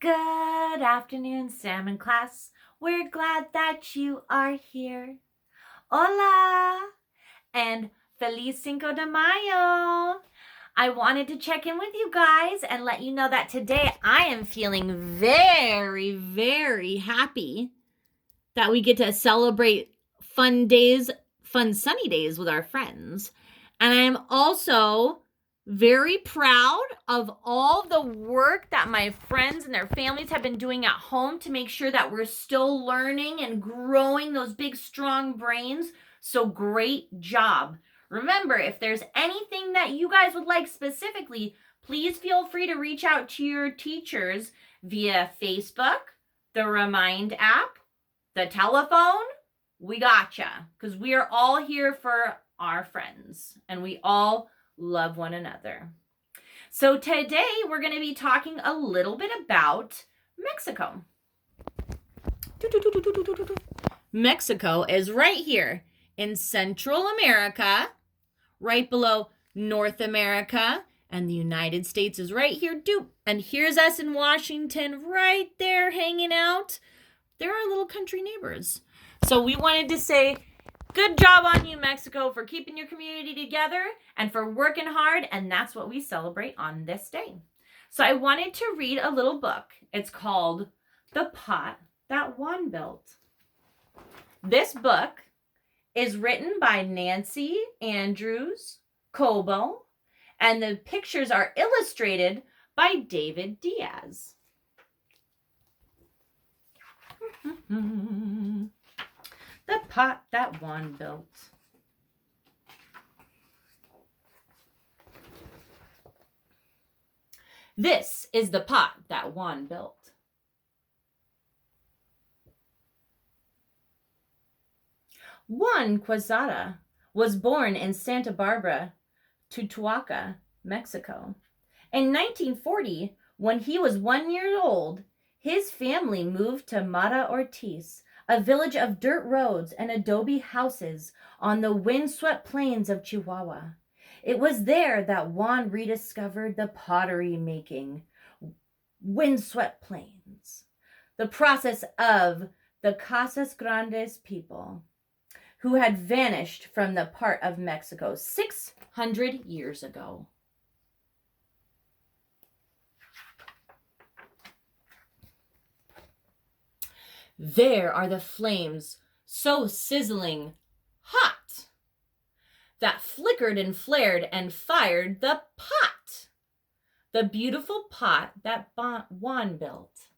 Good afternoon, salmon class. We're glad that you are here. Hola and Feliz Cinco de Mayo. I wanted to check in with you guys and let you know that today I am feeling very, very happy that we get to celebrate fun sunny days with our friends. And I am also very proud of all the work that my friends and their families have been doing at home to make sure that we're still learning and growing those big, strong brains. So great job. Remember, if there's anything that you guys would like specifically, please feel free to reach out to your teachers via Facebook, the Remind app, the telephone. We gotcha, because we are all here for our friends and we all love one another. So today we're going to be talking a little bit about Mexico. Mexico is right here in Central America, right below North America, and the United States is right here. And here's us in Washington right there hanging out. They're our little country neighbors. So we wanted to say, good job on you, Mexico, for keeping your community together and for working hard, and that's what we celebrate on this day. So I wanted to read a little book. It's called The Pot That Juan Built. This book is written by Nancy Andrews Cobo, and the pictures are illustrated by David Diaz. The pot that Juan built. This is the pot that Juan built. Juan Quezada was born in Santa Barbara, Tutuaca, Mexico. In 1940, when he was 1 year old, his family moved to Mata Ortiz, a village of dirt roads and adobe houses on the windswept plains of Chihuahua. It was there that Juan rediscovered the pottery-making windswept plains, the process of the Casas Grandes people, who had vanished from the part of Mexico 600 years ago. There are the flames, so sizzling hot, that flickered and flared and fired the pot. The beautiful pot that Juan built.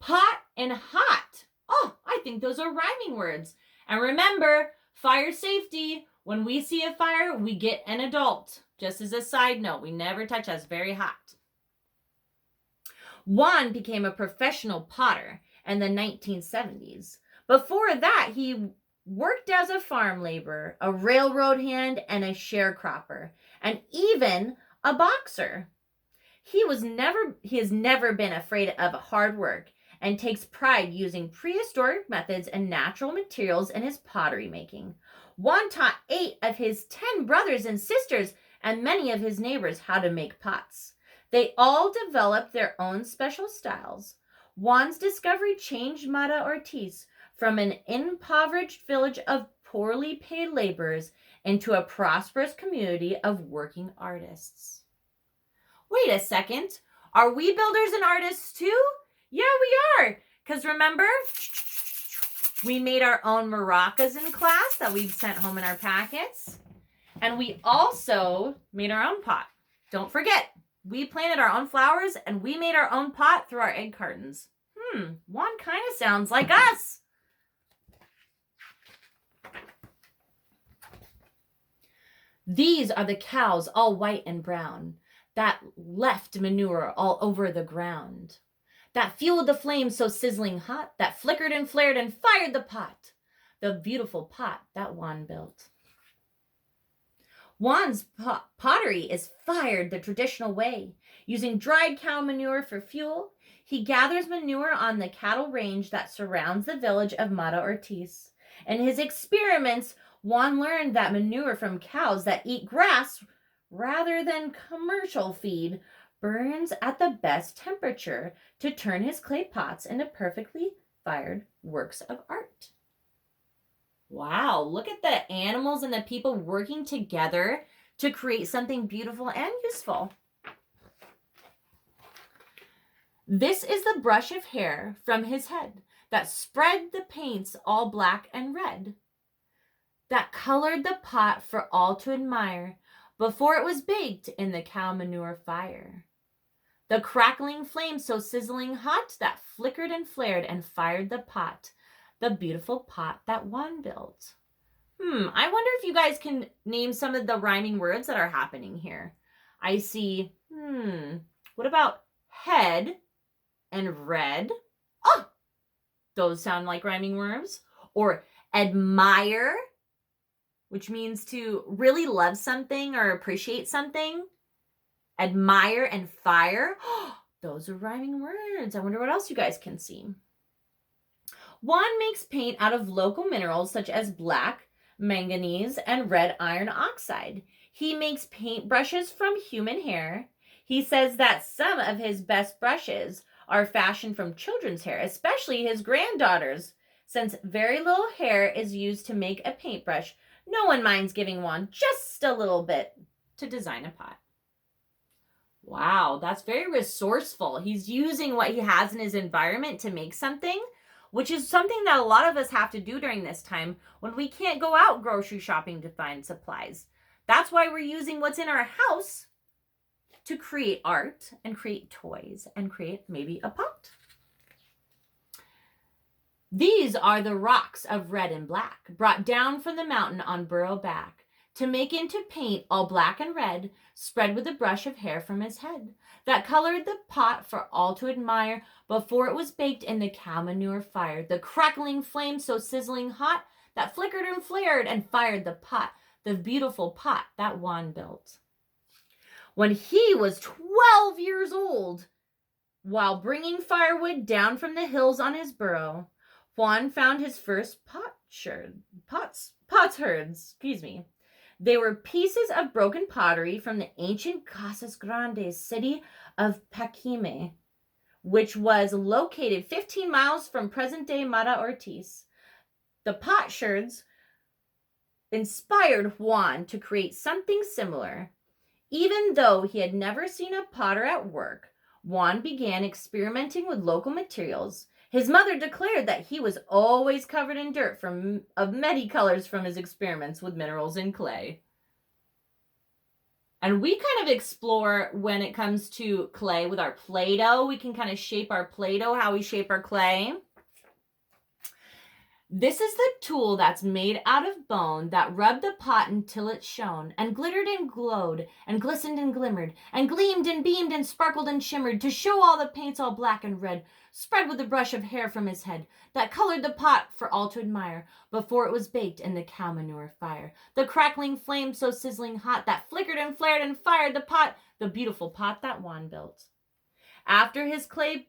Pot and hot. Oh, I think those are rhyming words. And remember, fire safety. When we see a fire, we get an adult. Just as a side note, we never touch us very hot. Juan became a professional potter in the 1970s. Before that, he worked as a farm laborer, a railroad hand, and a sharecropper, and even a boxer. He has never been afraid of hard work and takes pride using prehistoric methods and natural materials in his pottery making. Juan taught 8 of his 10 brothers and sisters and many of his neighbors how to make pots. They all developed their own special styles. Juan's discovery changed Mata Ortiz from an impoverished village of poorly paid laborers into a prosperous community of working artists. Wait a second. Are we builders and artists too? Yeah, we are. Because remember, we made our own maracas in class that we sent home in our packets. And we also made our own pot. Don't forget, we planted our own flowers and we made our own pot through our egg cartons. Juan kind of sounds like us. These are the cows, all white and brown, that left manure all over the ground, that fueled the flames so sizzling hot, that flickered and flared and fired the pot, the beautiful pot that Juan built. Juan's pottery is fired the traditional way, using dried cow manure for fuel. He gathers manure on the cattle range that surrounds the village of Mata Ortiz. In his experiments, Juan learned that manure from cows that eat grass rather than commercial feed burns at the best temperature to turn his clay pots into perfectly fired works of art. Wow, look at the animals and the people working together to create something beautiful and useful. This is the brush of hair from his head that spread the paints all black and red, that colored the pot for all to admire before it was baked in the cow manure fire. The crackling flame so sizzling hot that flickered and flared and fired the pot, the beautiful pot that Juan built. I wonder if you guys can name some of the rhyming words that are happening here. I see, what about head and red? Oh, those sound like rhyming words. Or admire, which means to really love something or appreciate something. Admire and fire. Oh, those are rhyming words. I wonder what else you guys can see. Juan makes paint out of local minerals such as black, manganese, and red iron oxide. He makes paint brushes from human hair. He says that some of his best brushes are fashioned from children's hair, especially his granddaughters. Since very little hair is used to make a paintbrush, no one minds giving Juan just a little bit to design a pot. Wow, that's very resourceful. He's using what he has in his environment to make something, which is something that a lot of us have to do during this time when we can't go out grocery shopping to find supplies. That's why we're using what's in our house to create art and create toys and create maybe a pot. These are the rocks of red and black, brought down from the mountain on burro back, to make into paint all black and red, spread with a brush of hair from his head, that colored the pot for all to admire before it was baked in the cow manure fire, the crackling flame so sizzling hot that flickered and flared and fired the pot, the beautiful pot that Juan built. When he was 12 years old, while bringing firewood down from the hills on his burro, Juan found his first potsherds. They were pieces of broken pottery from the ancient Casas Grandes city of Paquime, which was located 15 miles from present-day Mata Ortiz. The potsherds inspired Juan to create something similar. Even though he had never seen a potter at work, Juan began experimenting with local materials. His mother declared that he was always covered in dirt of many colors from his experiments with minerals and clay. And we kind of explore when it comes to clay with our Play-Doh. We can kind of shape our Play-Doh, how we shape our clay. This is the tool that's made out of bone that rubbed the pot until it shone, and glittered and glowed, and glistened and glimmered, and gleamed and beamed and sparkled and shimmered, to show all the paints all black and red, spread with a brush of hair from his head, that colored the pot for all to admire, before it was baked in the cow manure fire. The crackling flame so sizzling hot, that flickered and flared and fired the pot, the beautiful pot that Juan built. After his clay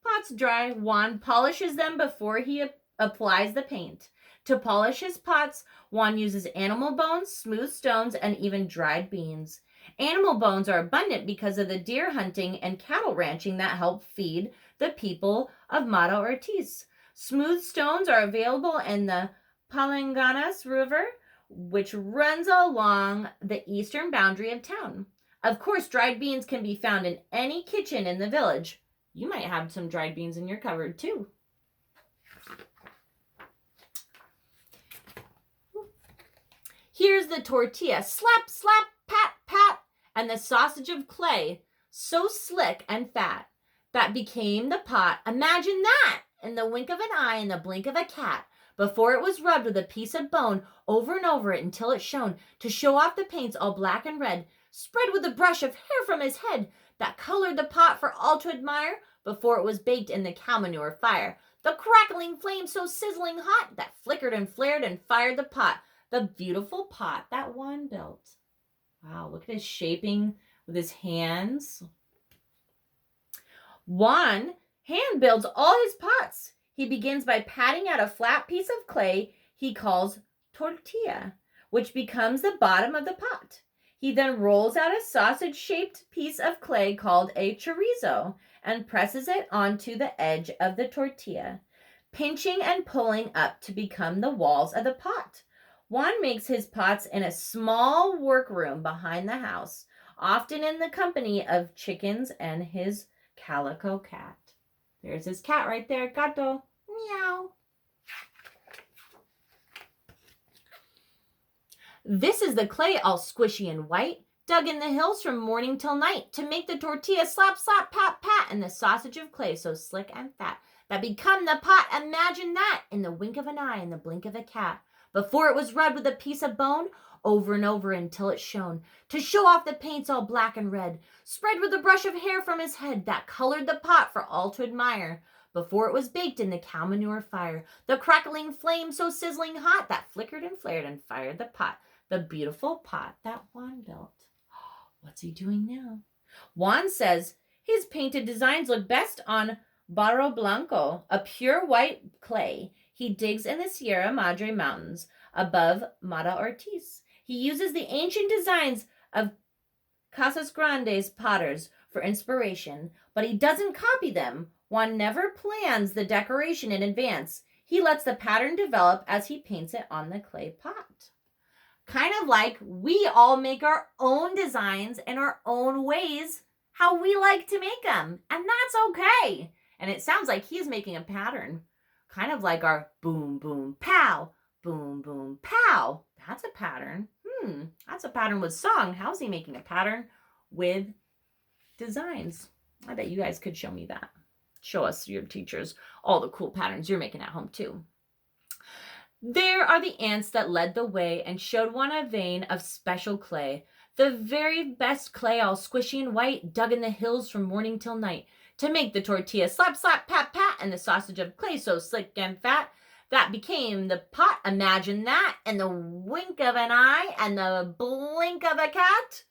pots dry, Juan polishes them before he applies the paint. To polish his pots, Juan uses animal bones, smooth stones, and even dried beans. Animal bones are abundant because of the deer hunting and cattle ranching that help feed the people of Mata Ortiz. Smooth stones are available in the Palanganas River, which runs along the eastern boundary of town. Of course, dried beans can be found in any kitchen in the village. You might have some dried beans in your cupboard too. Here's the tortilla, slap, slap, pat, pat, and the sausage of clay, so slick and fat, that became the pot. Imagine that, in the wink of an eye and the blink of a cat, before it was rubbed with a piece of bone over and over it until it shone, to show off the paints all black and red, spread with a brush of hair from his head, that colored the pot for all to admire, before it was baked in the cow manure fire. The crackling flame so sizzling hot, that flickered and flared and fired the pot, the beautiful pot that Juan built. Wow, look at his shaping with his hands. Juan hand builds all his pots. He begins by patting out a flat piece of clay he calls tortilla, which becomes the bottom of the pot. He then rolls out a sausage-shaped piece of clay called a chorizo and presses it onto the edge of the tortilla, pinching and pulling up to become the walls of the pot. Juan makes his pots in a small workroom behind the house, often in the company of chickens and his calico cat. There's his cat right there, Gato. Meow. This is the clay all squishy and white, dug in the hills from morning till night to make the tortilla slap, slap, pat, pat, and the sausage of clay so slick and fat that become the pot. Imagine that in the wink of an eye and the blink of a cat. Before it was rubbed with a piece of bone, over and over until it shone, to show off the paints all black and red, spread with a brush of hair from his head that colored the pot for all to admire. Before it was baked in the cow manure fire, the crackling flame so sizzling hot that flickered and flared and fired the pot, the beautiful pot that Juan built. What's he doing now? Juan says his painted designs look best on barro blanco, a pure white clay he digs in the Sierra Madre Mountains above Mata Ortiz. He uses the ancient designs of Casas Grandes potters for inspiration, but he doesn't copy them. Juan never plans the decoration in advance. He lets the pattern develop as he paints it on the clay pot. Kind of like we all make our own designs in our own ways, how we like to make them, and that's okay. And it sounds like he's making a pattern, kind of like our boom, boom, pow, boom, boom, pow. That's a pattern. That's a pattern with song. How's he making a pattern with designs? I bet you guys could show me that. Show us, your teachers, all the cool patterns you're making at home too. There are the ants that led the way and showed Juan a vein of special clay, the very best clay all squishy and white, dug in the hills from morning till night, to make the tortilla slap, slap, pat, pat, and the sausage of clay so slick and fat that became the pot. Imagine that in the wink of an eye and the blink of a cat.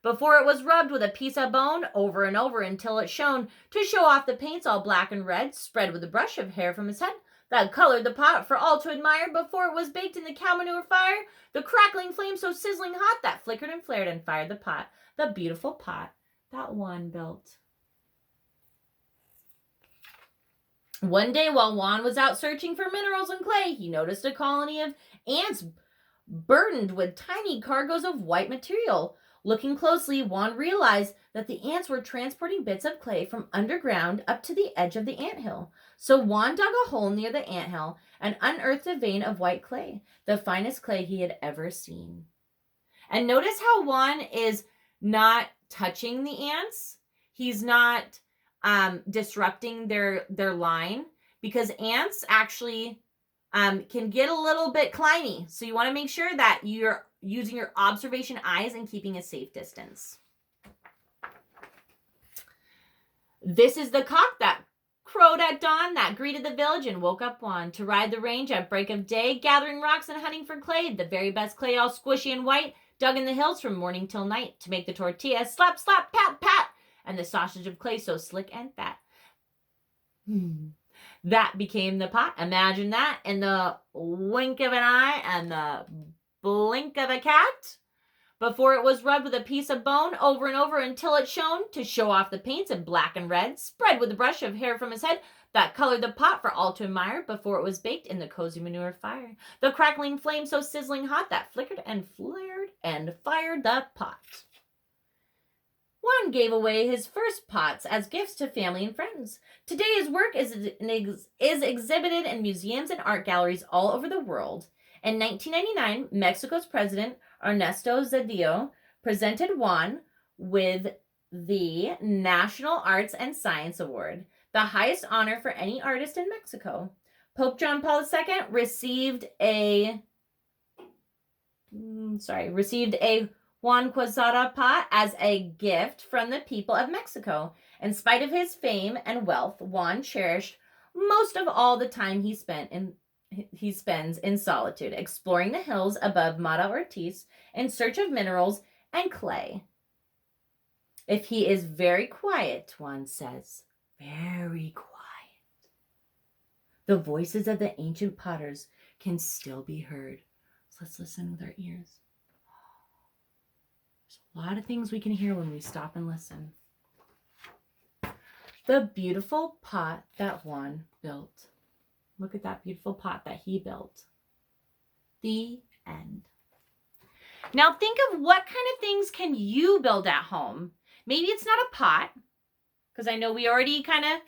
Before it was rubbed with a piece of bone, over and over until it shone, to show off the paints all black and red, spread with a brush of hair from his head that colored the pot for all to admire. Before it was baked in the cow manure fire, the crackling flame so sizzling hot that flickered and flared and fired the pot, the beautiful pot that Juan built. One day while Juan was out searching for minerals and clay, he noticed a colony of ants burdened with tiny cargoes of white material. Looking closely, Juan realized that the ants were transporting bits of clay from underground up to the edge of the anthill. So Juan dug a hole near the anthill and unearthed a vein of white clay, the finest clay he had ever seen. And notice how Juan is not touching the ants. He's not disrupting their line, because ants actually can get a little bit climby. So you want to make sure that you're using your observation eyes and keeping a safe distance. This is the cock that crowed at dawn, that greeted the village and woke up Juan to ride the range at break of day, gathering rocks and hunting for clay, the very best clay all squishy and white, dug in the hills from morning till night, to make the tortilla slap, slap, pat, pat, and the sausage of clay so slick and fat. That became the pot. Imagine that in the wink of an eye and the blink of a cat. Before it was rubbed with a piece of bone, over and over until it shone, to show off the paints in black and red, spread with a brush of hair from his head that colored the pot for all to admire. Before it was baked in the cozy manure fire, the crackling flame so sizzling hot that flickered and flared and fired the pot. Juan gave away his first pots as gifts to family and friends. Today his work is exhibited in museums and art galleries all over the world. In 1999, Mexico's President Ernesto Zedillo presented Juan with the National Arts and Science Award, the highest honor for any artist in Mexico. Pope John Paul II received a Juan Quezada pot as a gift from the people of Mexico. In spite of his fame and wealth, Juan cherished most of all the time he spends in solitude, exploring the hills above Mata Ortiz in search of minerals and clay. If he is very quiet, Juan says, very quiet, the voices of the ancient potters can still be heard. So let's listen with our ears. There's A lot of things we can hear when we stop and listen. The beautiful pot that Juan built. Look at that beautiful pot that he built. The end. Now think of what kind of things can you build at home. Maybe it's not a pot, because I know we already kind of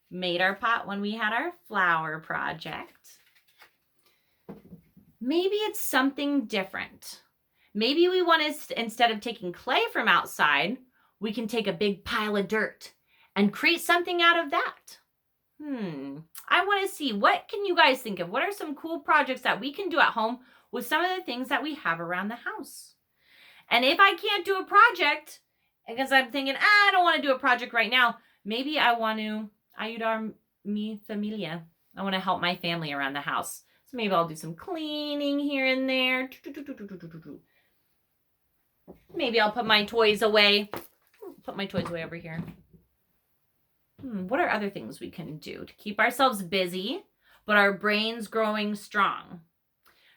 made our pot when we had our flower project. Maybe it's something different. Maybe we want to, instead of taking clay from outside, we can take a big pile of dirt and create something out of that. I want to see, what can you guys think of? What are some cool projects that we can do at home with some of the things that we have around the house? And if I can't do a project, because I'm thinking, I don't want to do a project right now, maybe I want to ayudar mi familia. I want to help my family around the house. So maybe I'll do some cleaning here and there. Maybe I'll put my toys away. Put my toys away over here. What are other things we can do to keep ourselves busy, but our brains growing strong?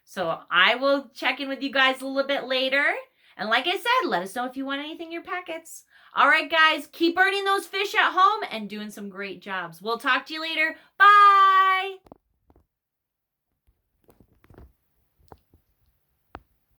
So I will check in with you guys a little bit later. And like I said, let us know if you want anything in your packets. All right, guys, keep earning those fish at home and doing some great jobs. We'll talk to you later. Bye.